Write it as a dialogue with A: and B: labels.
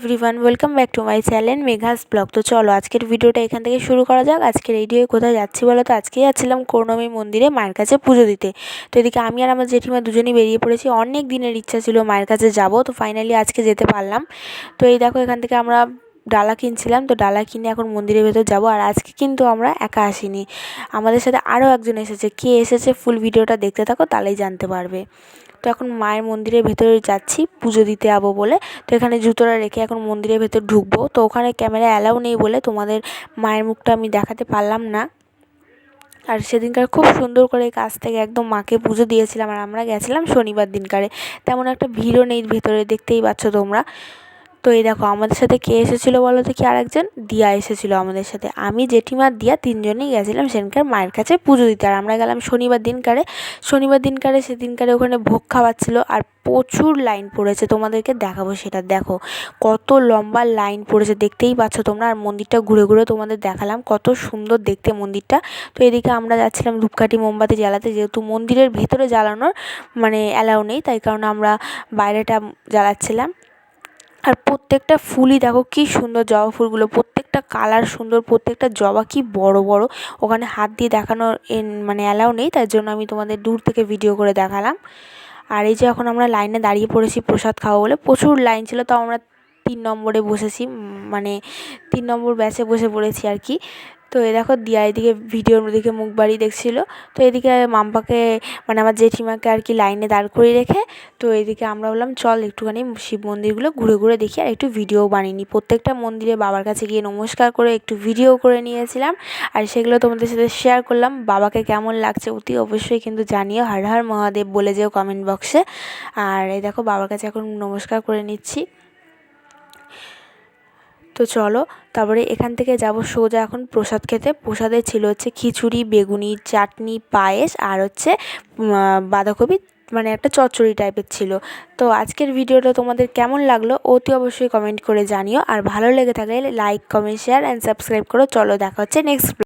A: Everyone, welcome back to my channel Megha's blog. তো চলো আজকের ভিডিওটা এখান থেকে শুরু করা যাক। আজকে রেডি হয়ে কোথায় যাচ্ছি বলো তো? আজকে যাচ্ছিলাম করুণাময়ী মন্দিরে মায়ের কাছে পুজো দিতে। তো এদিকে আমি আর আমার জেঠিমা দুজনেই বেরিয়ে পড়েছি। অনেক দিনের ইচ্ছা ছিল মায়ের কাছে যাব, তো ফাইনালি আজকে যেতে পারলাম। তো এই দেখো এখান থেকে আমরা ডালা কিনছিলাম, তো ডালা কিনে এখন মন্দিরের ভেতর যাব। আর আজকে কিন্তু আমরা একা আসিনি, আমাদের সাথে আরও একজন এসেছে। কে এসেছে ফুল ভিডিওটা দেখতে থাকো, তাহলেই জানতে পারবে। তো এখন মায়ের মন্দিরের ভেতরে যাচ্ছি পুজো দিতে যাবো বলে। তো এখানে জুতোটা রেখে এখন মন্দিরের ভেতর ঢুকবো। তো ওখানে ক্যামেরা অ্যালাউ নেই বলে তোমাদের মায়ের মুখটা আমি দেখাতে পারলাম না। আর সেদিনকার খুব সুন্দর করে কাছ থেকে একদম মাকে পুজো দিয়েছিলাম। আর আমরা গেছিলাম শনিবার দিনকারে, তেমন একটা ভিড়ও নেই ভেতরে, দেখতেই পাচ্ছ তোমরা। তো এই দেখো আমাদের সাথে কে এসেছিলো বলো দেখি, আরেকজন দিয়া এসেছিলো আমাদের সাথে। আমি, জেঠিমা, দিয়া তিনজনেই গেছিলাম সেদিনকার মায়ের কাছে পুজো দিতে। আর আমরা গেলাম শনিবার দিনকারে সেদিনকারে ওখানে ভোগ খাওয়াচ্ছিলো। আর প্রচুর লাইন পড়েছে, তোমাদেরকে দেখাবো সেটা। দেখো কত লম্বা লাইন পড়েছে, দেখতেই পাচ্ছ তোমরা। আর মন্দিরটা ঘুরে ঘুরে তোমাদের দেখালাম, কত সুন্দর দেখতে মন্দিরটা। তো এদিকে আমরা যাচ্ছিলাম ধূপকাঠি মোমবাতি জ্বালাতে, যেহেতু মন্দিরের ভেতরে জ্বালানোর অ্যালাউ নেই, তাই কারণে আমরা বাইরেটা জ্বালাচ্ছিলাম। আর প্রত্যেকটা ফুলই দেখো কী সুন্দর, জবা ফুলগুলো প্রত্যেকটা কালার সুন্দর, প্রত্যেকটা জবা কী বড় বড়। ওখানে হাত দিয়ে দেখানোর অ্যালাউ নেই, তার জন্য আমি তোমাদের দূর থেকে ভিডিও করে দেখালাম। আর এই যে এখন আমরা লাইনে দাঁড়িয়ে পড়েছি প্রসাদ খাওয়া বলে। প্রচুর লাইন ছিল, তো আমরা 3 নম্বরে বসেছি, 3 নম্বর ব্যাচে বসে পড়েছি আর কি। তো এই দেখো দিয়া এদিকে ভিডিওর দিকে মুখ বাড়িয়ে দেখছিল। তো এদিকে মাম্পাকে আমার জেঠিমাকে আর কি লাইনে দাঁড় করিয়ে রেখে, তো এদিকে আমরা বললাম চল একটুখানি শিব মন্দিরগুলো ঘুরে ঘুরে দেখি আর একটু ভিডিও বানিয়ে নিই। প্রত্যেকটা মন্দিরে বাবার কাছে গিয়ে নমস্কার করে একটু ভিডিও করে নিয়েছিলাম, আর সেগুলো তোমাদের সাথে শেয়ার করলাম। বাবাকে কেমন লাগছে অতি অবশ্যই কিন্তু জানিও, হর হর মহাদেব বলে যেও কমেন্ট বক্সে। আর এই দেখো বাবার কাছে এখন নমস্কার করে নিচ্ছি। তো চলো তারপরে এখান থেকে যাব সোজা এখন প্রসাদ খেতে। প্রসাদে ছিল হচ্ছে খিচুড়ি, বেগুনি, চাটনি, পায়েস, আর হচ্ছে বাঁধাকপি, একটা চচ্চড়ি টাইপের ছিল। তো আজকের ভিডিওটা তোমাদের কেমন লাগলো অতি অবশ্যই কমেন্ট করে জানিও। আর ভালো লেগে থাকলে like, comment, share and subscribe করো। চলো দেখা হচ্ছে নেক্সট